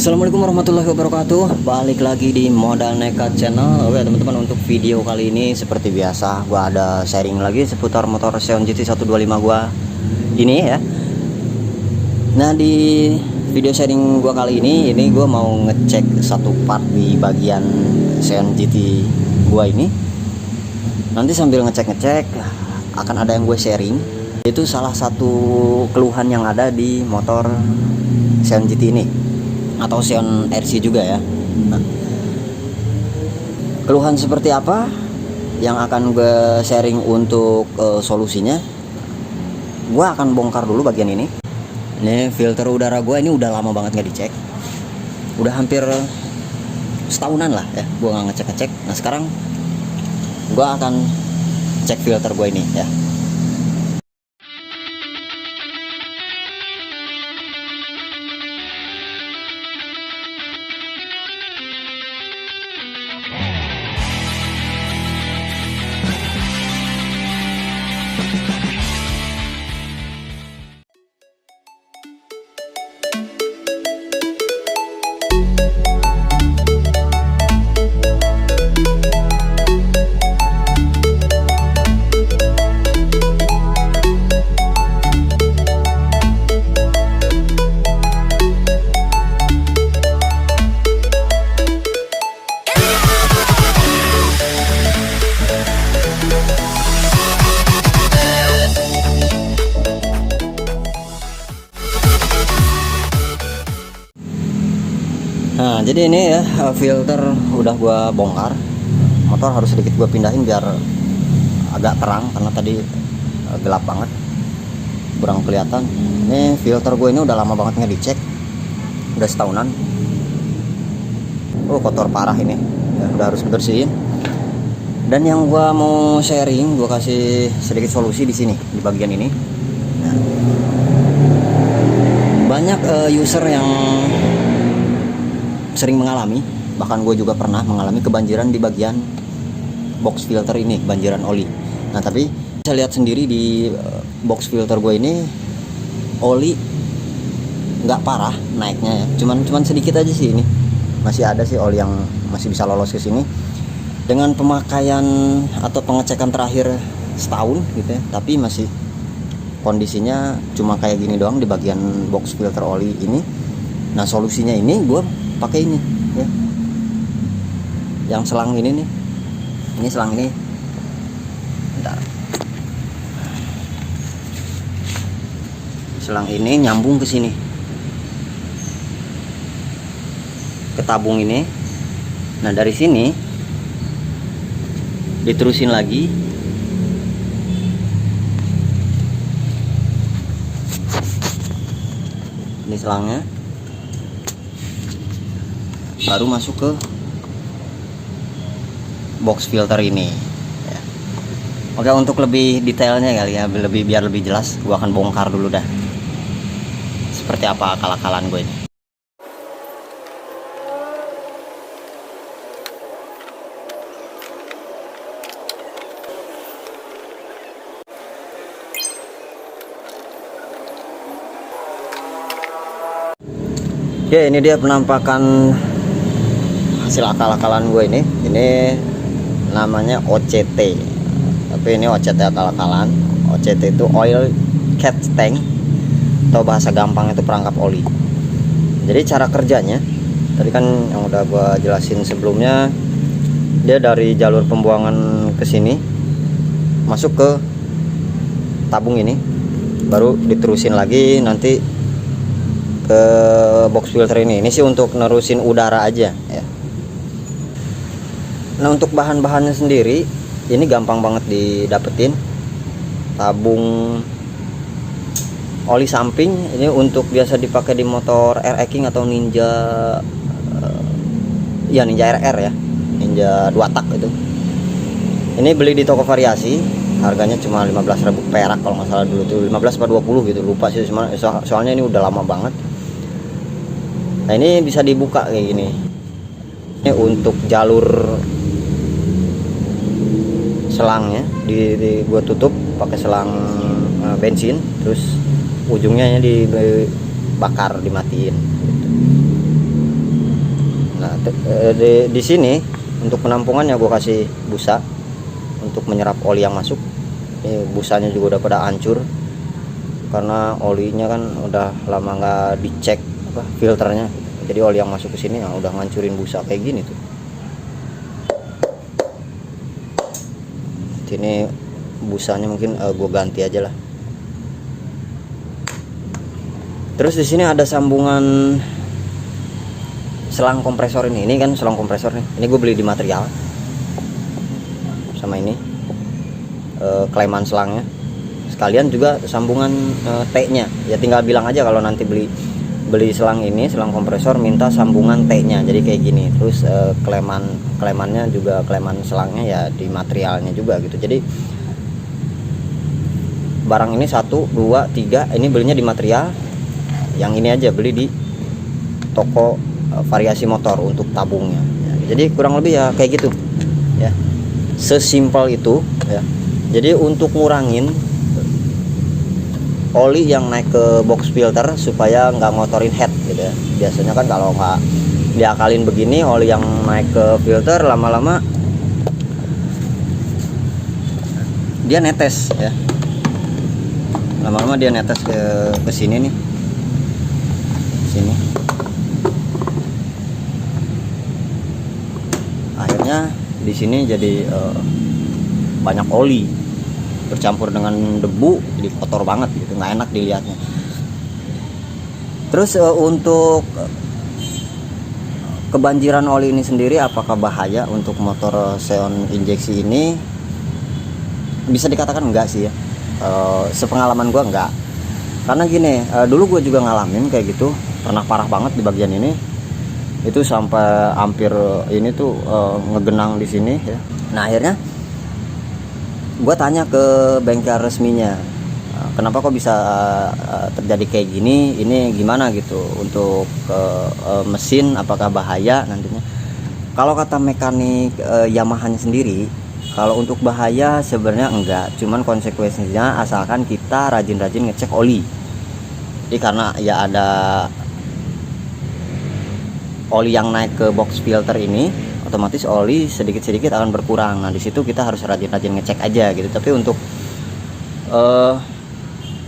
Assalamualaikum warahmatullahi wabarakatuh. Balik lagi di Modal Nekat Channel. Oke teman-teman, untuk video kali ini seperti biasa gua ada sharing lagi seputar motor Xeon GT 125 gua ini ya. Nah, di video sharing gua kali ini gua mau ngecek satu part di bagian Xeon GT gua ini. Nanti sambil ngecek-ngecek akan ada yang gue sharing. Itu salah satu keluhan yang ada di motor Xeon GT ini atau Xeon RC juga ya. Nah, keluhan seperti apa yang akan gue sharing untuk solusinya? Gue akan bongkar dulu bagian ini. Ini filter udara gue ini udah lama banget nggak dicek, udah hampir setahunan lah ya gue nggak ngecek-ngecek. Nah, sekarang gue akan cek filter gue ini ya. Nah, jadi ini ya filter udah gua bongkar. Motor harus sedikit gua pindahin biar agak terang karena tadi gelap banget, kurang kelihatan. Ini filter gue ini udah lama banget nggak dicek, udah setahunan. Oh, kotor parah ini ya, udah harus bersihin. Dan yang gua mau sharing, gua kasih sedikit solusi di sini di bagian ini. Nah, banyak user yang sering mengalami, bahkan gue juga pernah mengalami kebanjiran di bagian box filter ini, kebanjiran oli. Nah, tapi saya lihat sendiri di box filter gue ini oli nggak parah naiknya ya, cuman sedikit aja sih. Ini masih ada sih oli yang masih bisa lolos ke sini dengan pemakaian atau pengecekan terakhir setahun gitu ya, tapi masih kondisinya cuma kayak gini doang di bagian box filter oli ini. Nah, solusinya ini gue pakai ini ya, yang selang ini nih, ini selang ini. Bentar, selang ini nyambung ke sini, ke tabung ini. Nah, dari sini diterusin lagi ini selangnya, baru masuk ke box filter ini ya. Oke, untuk lebih detailnya kali ya, biar lebih jelas, gua akan bongkar dulu dah seperti apa akal-akalan gue ini. Oke, ini dia penampakan hasil akal-akalan gue ini. Ini namanya OCT, tapi ini OCT akal-akalan. OCT itu oil catch tank, atau bahasa gampang itu perangkap oli. Jadi cara kerjanya tadi kan yang udah gue jelasin sebelumnya, dia dari jalur pembuangan ke sini masuk ke tabung ini, baru diterusin lagi nanti ke box filter ini. Ini sih untuk nerusin udara aja ya. Nah, untuk bahan-bahannya sendiri ini gampang banget didapetin. Tabung oli samping ini untuk biasa dipakai di motor RX atau Ninja ya, Ninja RR ya, Ninja 2 tak itu. Ini beli di toko variasi, harganya cuma 15.000 perak kalau nggak salah dulu tuh, 15 atau 20 gitu, lupa sih. Soalnya ini udah lama banget. Nah, ini bisa dibuka kayak gini. Ini untuk jalur selangnya gua tutup pakai selang bensin, terus ujungnya dibakar, dimatiin gitu. Di sini untuk penampungannya gue kasih busa untuk menyerap oli yang masuk. Ini busanya juga udah pada hancur karena olinya kan udah lama nggak dicek filternya, jadi oli yang masuk ke sini ya udah ngancurin busa kayak gini tuh. Sini busanya mungkin gue ganti aja lah. Terus di sini ada sambungan selang kompresor ini kan selang kompresor nih. Ini gue beli di material sama ini kleman selangnya. Sekalian juga sambungan T-nya. Ya tinggal bilang aja kalau nanti beli selang ini, selang kompresor, minta sambungan T-nya. Jadi kayak gini. Terus klemannya juga, kleman selangnya ya di materialnya juga gitu. Jadi barang ini 1, 2, 3 ini belinya di material. Yang ini aja beli di toko variasi motor untuk tabungnya ya, jadi kurang lebih ya kayak gitu ya, sesimpel itu ya. Jadi untuk ngurangin oli yang naik ke box filter supaya nggak ngotorin head gitu ya. Biasanya kan kalau nggak diakalin begini, oli yang naik ke filter lama-lama dia netes ya, lama-lama dia netes ke sini nih, sini. Akhirnya di sini jadi banyak oli bercampur dengan debu, jadi kotor banget gitu, nggak enak dilihatnya. Terus untuk kebanjiran oli ini sendiri apakah bahaya untuk motor Xeon injeksi ini? Bisa dikatakan enggak sih ya. Sepengalaman gua enggak. Karena gini, dulu gue juga ngalamin kayak gitu, pernah parah banget di bagian ini. Itu sampai hampir ini tuh ngegenang di sini ya. Nah akhirnya gue tanya ke bengkel resminya, kenapa kok bisa terjadi kayak gini, ini gimana gitu untuk mesin, apakah bahaya nantinya. Kalau kata mekanik Yamaha-nya sendiri, kalau untuk bahaya sebenarnya enggak, cuman konsekuensinya asalkan kita rajin-rajin ngecek oli. Jadi karena ya ada oli yang naik ke box filter ini, otomatis oli sedikit-sedikit akan berkurang. Nah di situ kita harus rajin-rajin ngecek aja gitu. Tapi untuk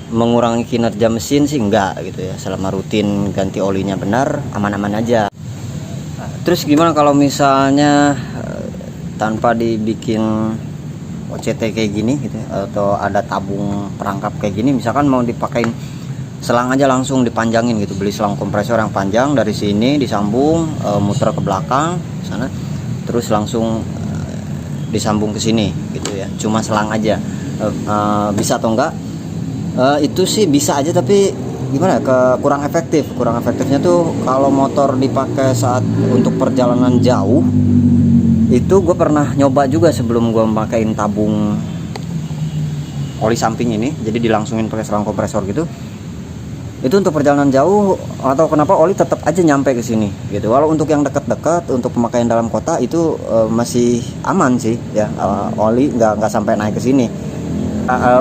mengurangi kinerja mesin sih enggak gitu ya. Selama rutin ganti olinya benar, aman-aman aja. Terus gimana kalau misalnya tanpa dibikin OCT kayak gini gitu ya, atau ada tabung perangkap kayak gini, misalkan mau dipakein selang aja langsung dipanjangin gitu, beli selang kompresor yang panjang dari sini disambung, muter ke belakang sana, terus langsung disambung ke sini gitu ya, cuma selang aja. Bisa atau enggak? Itu sih bisa aja, tapi gimana ya, kurang efektifnya tuh kalau motor dipakai saat untuk perjalanan jauh. Itu gue pernah nyoba juga sebelum gue memakai tabung oli samping ini, jadi dilangsungin pakai selang kompresor gitu. Itu untuk perjalanan jauh atau kenapa oli tetap aja nyampe ke sini gitu. Walau untuk yang dekat-dekat, untuk pemakaian dalam kota itu masih aman sih ya, oli nggak sampai naik ke sini.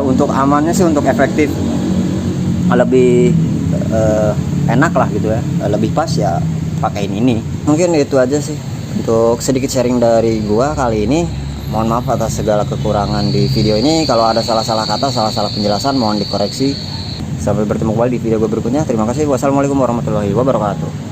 Untuk amannya sih, untuk efektif lebih enak lah gitu ya, lebih pas ya pakein ini. Mungkin itu aja sih untuk sedikit sharing dari gua kali ini. Mohon maaf atas segala kekurangan di video ini. Kalau ada salah-salah kata, salah-salah penjelasan, mohon dikoreksi. Sampai bertemu kembali di video gue berikutnya. Terima kasih. Wassalamualaikum warahmatullahi wabarakatuh.